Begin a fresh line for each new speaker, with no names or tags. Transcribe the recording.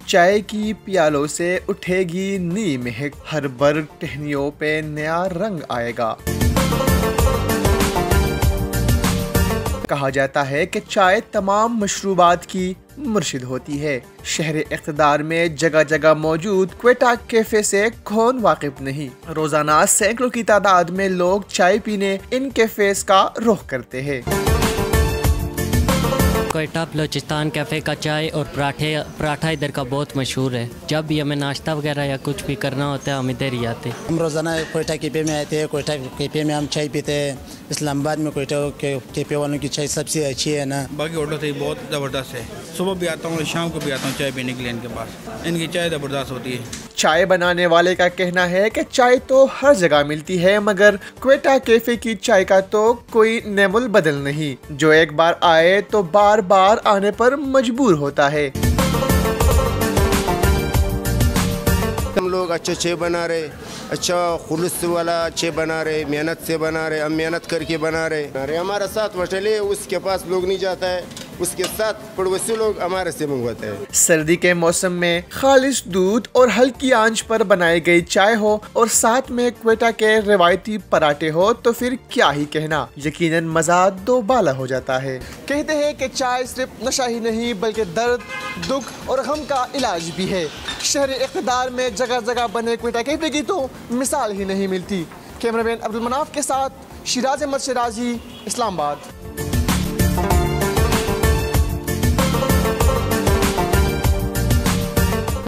चाय की प्यालों से उठेगी नई महक, हर बर्ग टहनियों पे नया रंग आएगा। कहा जाता है कि चाय तमाम मशरूबात की मुर्शिद होती है। शहर इक़्तिदार में जगह जगह मौजूद क्वेटा कैफे से कौन वाकिफ नहीं। रोजाना सैकड़ों की तादाद में लोग चाय पीने इन कैफेज का रुख करते हैं।
क्वेटा बलोचिस्तान कैफ़े का चाय और पराठा इधर का बहुत मशहूर है। जब भी हमें नाश्ता वगैरह या कुछ भी करना होता है हम इधर ही आते हैं।
हम रोज़ाना क्वेटा कैफ़े में आते हैं। क्वेटा कैफ़े में हम चाय पीते हैं। इस्लामाबाद में क्वेटा कैफ़े वालों की चाय सबसे अच्छी है ना।
बाकी होटल से बहुत ज़बरदस्त है। सुबह भी आता हूँ, शाम को भी आता हूँ चाय पीने के लिए इनके पास। इनकी चाय ज़बरदस्त होती है।
चाय बनाने वाले का कहना है कि चाय तो हर जगह मिलती है, मगर क्वेटा कैफे की चाय का तो कोई नेमुल बदल नहीं। जो एक बार आए तो बार बार आने पर मजबूर होता है।
हम लोग अच्छे चाय बना रहे, अच्छा खुलूस वाला चाय बना रहे, मेहनत से बना रहे, हम मेहनत करके बना रहे। हमारे साथ होटल है, उसके पास लोग नहीं जाता है, उसके साथ पड़ोसी लोग हमारे से मंगवाते हैं।
सर्दी के मौसम में खालिश दूध और हल्की आंच पर बनाई गई चाय हो और साथ में क्वेटा के रिवायती पराठे हो तो फिर क्या ही कहना। यकीनन मजा दो बाला हो जाता है। कहते हैं कि चाय सिर्फ नशा ही नहीं बल्कि दर्द, दुख और गम का इलाज भी है। शहर इक़्तिदार में जगह जगह बने क्वेटा कैफे की तो मिसाल ही नहीं मिलती। कैमरामैन अब्दुल मनाफ के साथ शिराज अहमद शिराजी, इस्लामाबाद।